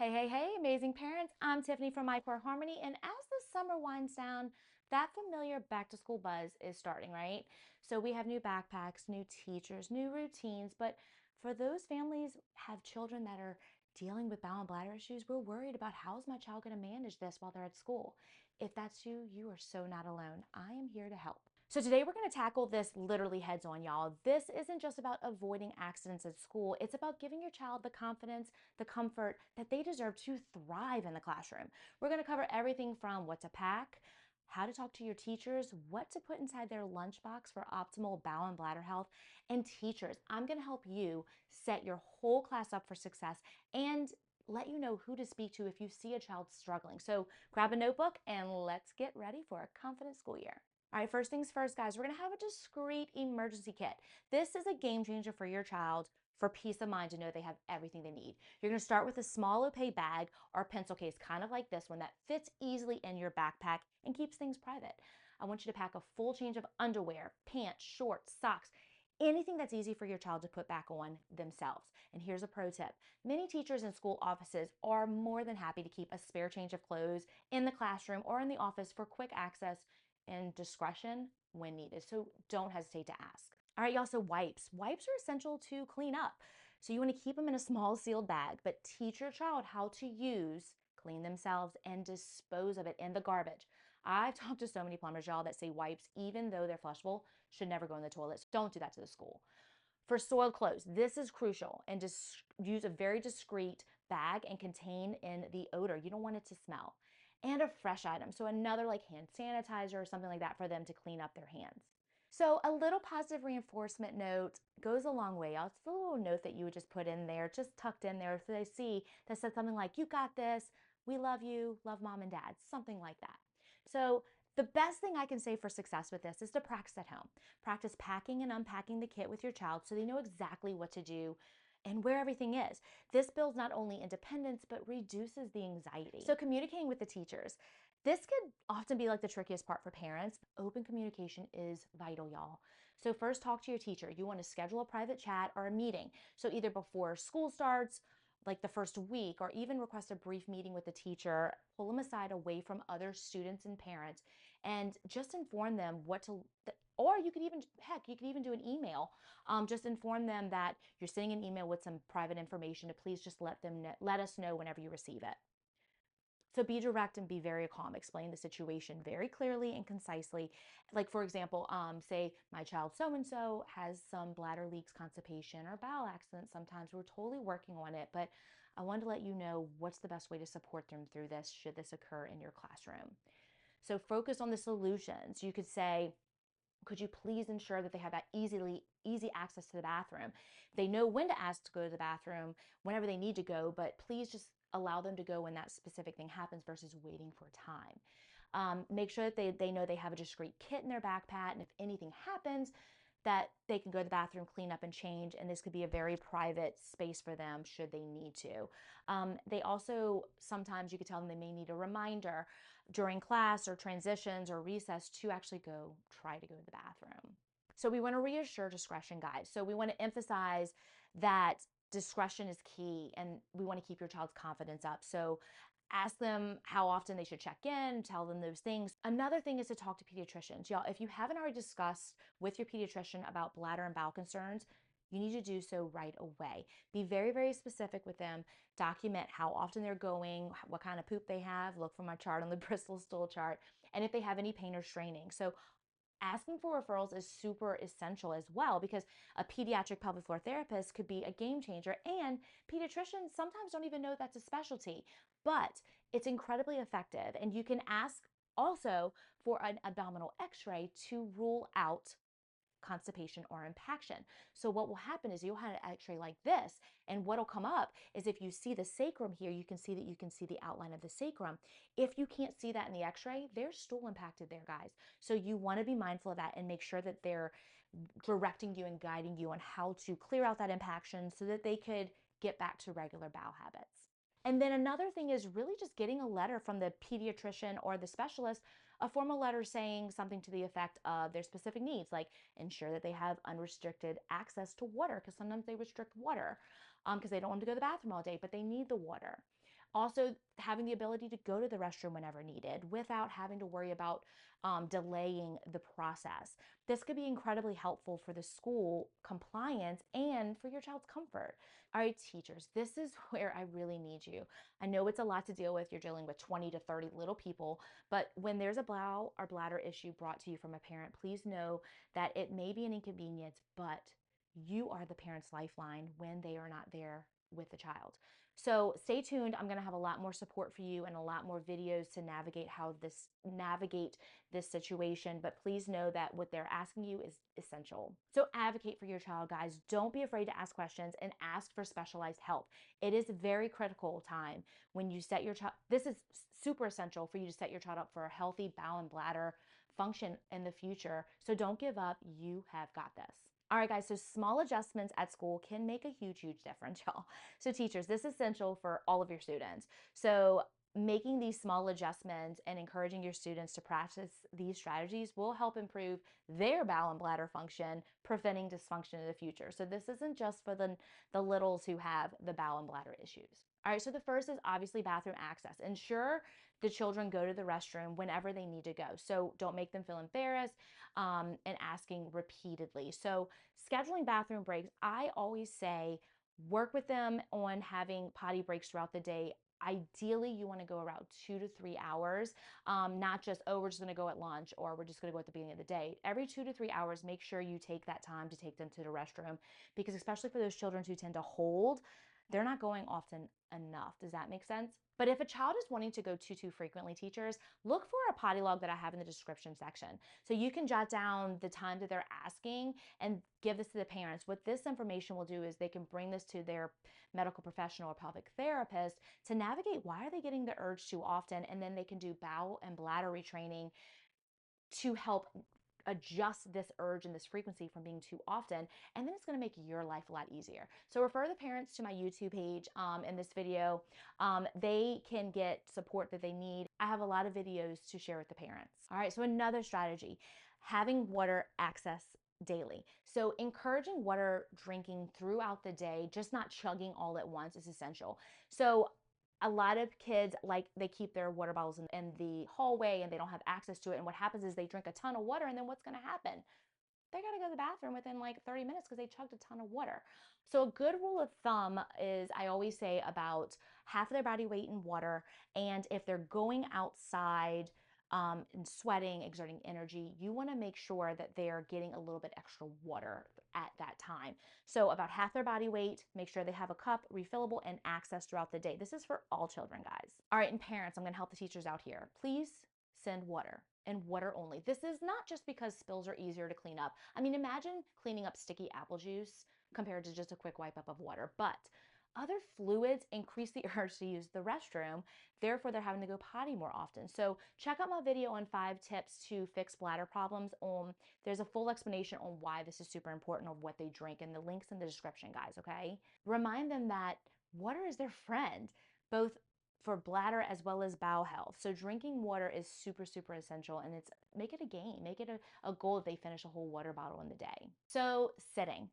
Hey, amazing parents. I'm Tiffany from My Core Harmony. And as the summer winds down, that familiar back to school buzz is starting, right? So we have new backpacks, new teachers, new routines. But for those families have children that are dealing with bowel and bladder issues, we're worried about how's my child going to manage this while they're at school. If that's you, you are so not alone. I am here to help. So today we're going to tackle this literally heads on, y'all. This isn't just about avoiding accidents at school. It's about giving your child the confidence, the comfort that they deserve to thrive in the classroom. We're going to cover everything from what to pack, how to talk to your teachers, what to put inside their lunchbox for optimal bowel and bladder health, and teachers. I'm going to help you set your whole class up for success and let you know who to speak to if you see a child struggling. So grab a notebook and let's get ready for a confident school year. All right, first things first, guys, we're gonna have a discreet emergency kit. This is a game changer for your child for peace of mind to know they have everything they need. You're gonna start with a small opaque bag or pencil case, kind of like this one that fits easily in your backpack and keeps things private. I want you to pack a full change of underwear, pants, shorts, socks, anything that's easy for your child to put back on themselves. And here's a pro tip. Many teachers in school offices are more than happy to keep a spare change of clothes in the classroom or in the office for quick access and discretion when needed. So don't hesitate to ask. All right, y'all, so wipes. Wipes are essential to clean up. So you want to keep them in a small sealed bag, but teach your child how to use, clean themselves, and dispose of it in the garbage. I've talked to so many plumbers, y'all, that say wipes, even though they're flushable, should never go in the toilet. So don't do that to the school. For soiled clothes, this is crucial, and just use a very discreet bag and contain in the odor. You don't want it to smell. And a fresh item, so another like hand sanitizer or something like that for them to clean up their hands. So a little positive reinforcement note goes a long way. It's a little note that you would just put in there, just tucked in there, so they see that says something like, "You got this, we love you, love mom and dad," something like that. So the best thing I can say for success with this is to practice at home. Practice packing and unpacking the kit with your child so they know exactly what to do and where everything is. This builds not only independence, but reduces the anxiety. So communicating with the teachers. This could often be like the trickiest part for parents. Open communication is vital, y'all. So first talk to your teacher. You want to schedule a private chat or a meeting. So either before school starts, like the first week, or even request a brief meeting with the teacher, pull them aside away from other students and parents, and just inform them what to, or you could even, heck, you could even do an email. Just inform them that you're sending an email with some private information to please just let us know whenever you receive it. So be direct and be very calm. Explain the situation very clearly and concisely. Like, for example, say my child so-and-so has some bladder leaks, constipation, or bowel accidents. Sometimes we're totally working on it, but I wanted to let you know what's the best way to support them through this should this occur in your classroom. So focus on the solutions. You could say, could you please ensure that they have that easy access to the bathroom? They know when to ask to go to the bathroom whenever they need to go, but please just allow them to go when that specific thing happens versus waiting for time. Make sure that they know they have a discreet kit in their backpack, and if anything happens, that they can go to the bathroom, clean up, and change. And this could be a very private space for them should they need to. They also, sometimes you could tell them they may need a reminder during class or transitions or recess to actually try to go to the bathroom. So we want to reassure discretion, guys. So we want to emphasize that discretion is key and we want to keep your child's confidence up. So ask them how often they should check in, tell them those things. Another thing is to talk to pediatricians. Y'all, if you haven't already discussed with your pediatrician about bladder and bowel concerns, you need to do so right away. Be very specific with them. Document how often they're going, what kind of poop they have. Look for my chart on the Bristol stool chart, and if they have any pain or straining. So asking for referrals is super essential as well, because a pediatric pelvic floor therapist could be a game changer, and pediatricians sometimes don't even know that's a specialty, but it's incredibly effective. And you can ask also for an abdominal x-ray to rule out constipation or impaction. So what will happen is you'll have an x-ray like this, and what'll come up is if you see the sacrum here, you can see the outline of the sacrum. If you can't see that in the x-ray, there's stool impacted there, guys. So you want to be mindful of that and make sure that they're directing you and guiding you on how to clear out that impaction so that they could get back to regular bowel habits. And then another thing is really just getting a letter from the pediatrician or the specialist, a formal letter saying something to the effect of their specific needs, like ensure that they have unrestricted access to water, because sometimes they restrict water because they don't want to go to the bathroom all day, but they need the water. Also, having the ability to go to the restroom whenever needed without having to worry about delaying the process. This could be incredibly helpful for the school compliance and for your child's comfort. All right, teachers, this is where I really need you. I know it's a lot to deal with. You're dealing with 20 to 30 little people, but when there's a bowel or bladder issue brought to you from a parent, please know that it may be an inconvenience, but you are the parent's lifeline when they are not there with the child. So stay tuned. I'm going to have a lot more support for you and a lot more videos to navigate this situation, but please know that what they're asking you is essential. So advocate for your child, guys. Don't be afraid to ask questions and ask for specialized help. It is a very critical time when you set your child, this is super essential for you to set your child up for a healthy bowel and bladder function in the future. So don't give up. You have got this. All right, guys, so small adjustments at school can make a huge, huge difference, y'all. So teachers, this is essential for all of your students. So making these small adjustments and encouraging your students to practice these strategies will help improve their bowel and bladder function, preventing dysfunction in the future. So this isn't just for the littles who have the bowel and bladder issues. All right, so the first is obviously bathroom access. Ensure the children go to the restroom whenever they need to go. So don't make them feel embarrassed and asking repeatedly. So scheduling bathroom breaks, I always say work with them on having potty breaks throughout the day. Ideally, you want to go around 2 to 3 hours, not just, oh, we're just going to go at lunch or we're just going to go at the beginning of the day. Every 2 to 3 hours, make sure you take that time to take them to the restroom because especially for those children who tend to hold, they're not going often enough. Does that make sense? But if a child is wanting to go too frequently, teachers, look for a potty log that I have in the description section. So you can jot down the time that they're asking and give this to the parents. What this information will do is they can bring this to their medical professional or pelvic therapist to navigate why are they getting the urge too often, and then they can do bowel and bladder retraining to help adjust this urge and this frequency from being too often, and then it's going to make your life a lot easier. So refer the parents to my YouTube page in this video. They can get support that they need. I have a lot of videos to share with the parents. All right, so another strategy, having water access daily. So encouraging water drinking throughout the day, just not chugging all at once, is essential. So a lot of kids, like, they keep their water bottles in the hallway and they don't have access to it. And what happens is they drink a ton of water, and then what's going to happen? They got to go to the bathroom within like 30 minutes because they chugged a ton of water. So a good rule of thumb is, I always say, about half of their body weight in water. And if they're going outside and sweating, exerting energy, you want to make sure that they are getting a little bit extra water at that time. So about half their body weight, make sure they have a cup, refillable, and access throughout the day. This is for all children, guys. All right, and parents, I'm going to help the teachers out here. Please send water and water only. This is not just because spills are easier to clean up. I mean, imagine cleaning up sticky apple juice compared to just a quick wipe up of water. But other fluids increase the urge to use the restroom. Therefore, they're having to go potty more often. So check out my video on 5 tips to fix bladder problems. There's a full explanation on why this is super important of what they drink, and the link's in the description, guys, okay? Remind them that water is their friend, both for bladder as well as bowel health. So drinking water is super, super essential, and make it a game, make it a goal if they finish a whole water bottle in the day. So sitting.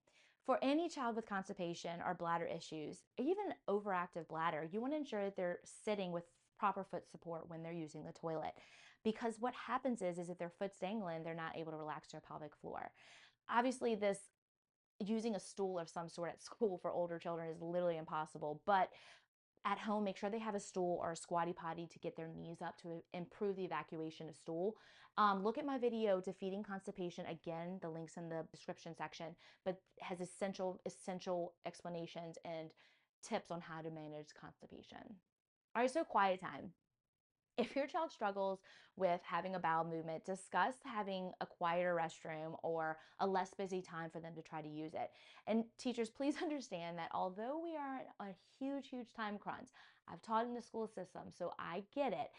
For any child with constipation or bladder issues, even overactive bladder, you want to ensure that they're sitting with proper foot support when they're using the toilet. Because what happens is if their foot's dangling, they're not able to relax their pelvic floor. Obviously, using a stool of some sort at school for older children is literally impossible, but at home, make sure they have a stool or a squatty potty to get their knees up to improve the evacuation of stool. Look at my video, Defeating Constipation. Again, the link's in the description section, but has essential explanations and tips on how to manage constipation. All right, so quiet time. If your child struggles with having a bowel movement, discuss having a quieter restroom or a less busy time for them to try to use it. And teachers, please understand that although we are a huge, huge time crunch, I've taught in the school system, so I get it.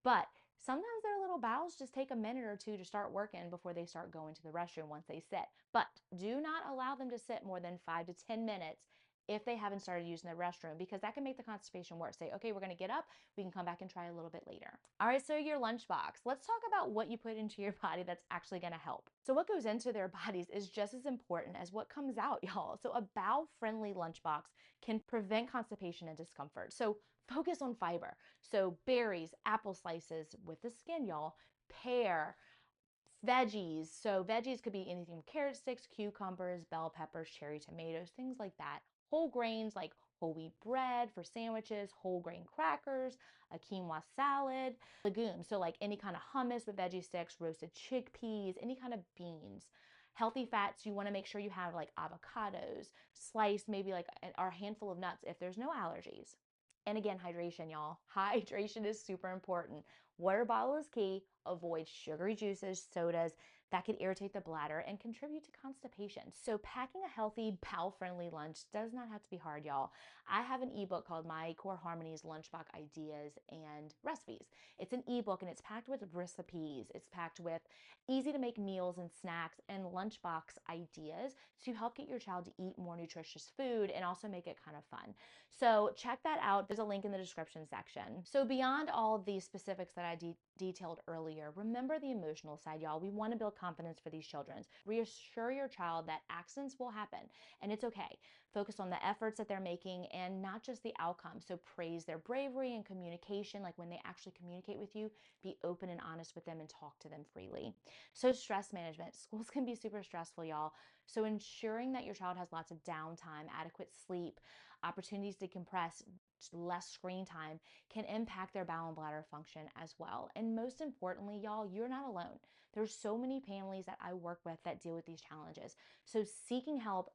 But sometimes their little bowels just take a minute or two to start working before they start going to the restroom once they sit. But do not allow them to sit more than 5 to 10 minutes if they haven't started using the restroom, because that can make the constipation worse. Say, okay, we're going to get up. We can come back and try a little bit later. All right, so your lunchbox. Let's talk about what you put into your body that's actually going to help. So what goes into their bodies is just as important as what comes out, y'all. So a bowel-friendly lunchbox can prevent constipation and discomfort. So Focus on fiber. So berries, apple slices with the skin, y'all, pear, veggies. So veggies could be anything from carrot sticks, cucumbers, bell peppers, cherry tomatoes, things like that. Whole grains like whole wheat bread for sandwiches, whole grain crackers, a quinoa salad, legumes. So like any kind of hummus with veggie sticks, roasted chickpeas, any kind of beans. Healthy fats, you want to make sure you have like avocados, sliced maybe like a handful of nuts if there's no allergies. And again, hydration, y'all. Hydration is super important. Water bottle is key. Avoid sugary juices, sodas that could irritate the bladder and contribute to constipation. So packing a healthy, bowel-friendly lunch does not have to be hard, y'all. I have an ebook called My Core Harmonies Lunchbox Ideas and Recipes. It's an ebook and it's packed with recipes. It's packed with easy to make meals and snacks and lunchbox ideas to help get your child to eat more nutritious food and also make it kind of fun. So check that out. There's a link in the description section. So beyond all of these specifics that I detailed earlier, remember the emotional side, y'all. We want to build confidence for these children. Reassure your child that accidents will happen and it's okay. Focus on the efforts that they're making and not just the outcome. So praise their bravery and communication, like when they actually communicate with you, be open and honest with them and talk to them freely. So stress management. Schools can be super stressful, y'all. So ensuring that your child has lots of downtime, adequate sleep, opportunities to decompress, less screen time can impact their bowel and bladder function as well. And most importantly, y'all, you're not alone. There's so many families that I work with that deal with these challenges. So seeking help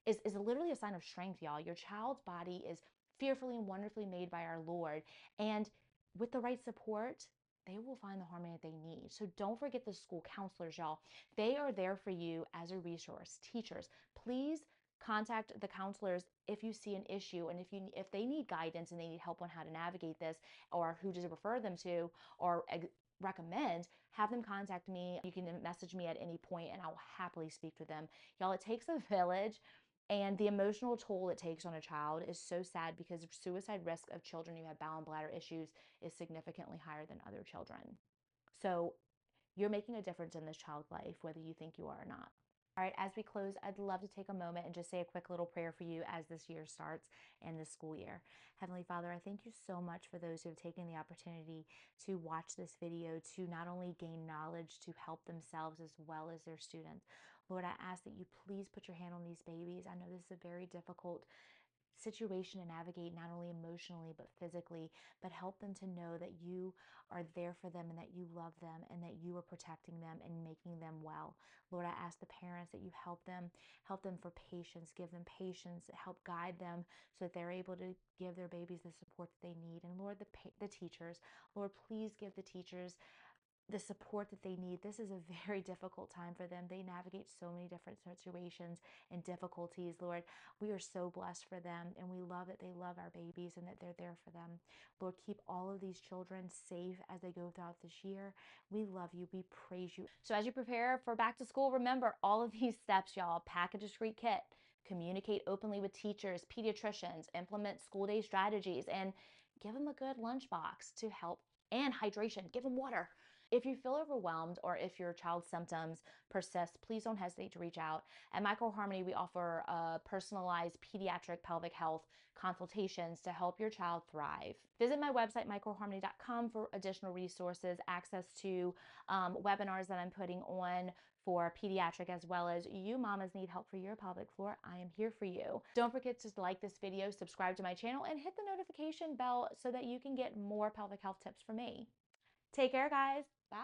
is literally a sign of strength, y'all. Your child's body is fearfully and wonderfully made by our Lord. And with the right support, they will find the harmony that they need. So don't forget the school counselors, y'all. They are there for you as a resource. Teachers, please contact the counselors if you see an issue and if they need guidance and they need help on how to navigate this or who to refer them to or recommend, have them contact me. You can message me at any point and I will happily speak to them. Y'all, it takes a village. And the emotional toll it takes on a child is so sad because the suicide risk of children who have bowel and bladder issues is significantly higher than other children. So you're making a difference in this child's life, whether you think you are or not. All right, as we close, I'd love to take a moment and just say a quick little prayer for you as this year starts and this school year. Heavenly Father, I thank you so much for those who have taken the opportunity to watch this video to not only gain knowledge to help themselves as well as their students. Lord, I ask that you please put your hand on these babies. I know this is a very difficult situation to navigate, not only emotionally but physically, but help them to know that you are there for them and that you love them and that you are protecting them and making them well. Lord, I ask the parents that you help them for patience, give them patience, help guide them so that they're able to give their babies the support that they need. And Lord, the teachers, Lord, please give the teachers the support that they need. This is a very difficult time for them. They navigate so many different situations and difficulties. Lord, we are so blessed for them and we love that they love our babies and that they're there for them. Lord, keep all of these children safe as they go throughout this year. We love you. We praise you. So as you prepare for back to school, remember all of these steps, y'all. Pack a discreet kit. Communicate openly with teachers, pediatricians, implement school day strategies, and give them a good lunchbox to help, and hydration. Give them water. If you feel overwhelmed or if your child's symptoms persist, please don't hesitate to reach out. At Microharmony, we offer personalized pediatric pelvic health consultations to help your child thrive. Visit my website, microharmony.com, for additional resources, access to webinars that I'm putting on for pediatric, as well as you mamas need help for your pelvic floor. I am here for you. Don't forget to like this video, subscribe to my channel, and hit the notification bell so that you can get more pelvic health tips from me. Take care, guys. Bye.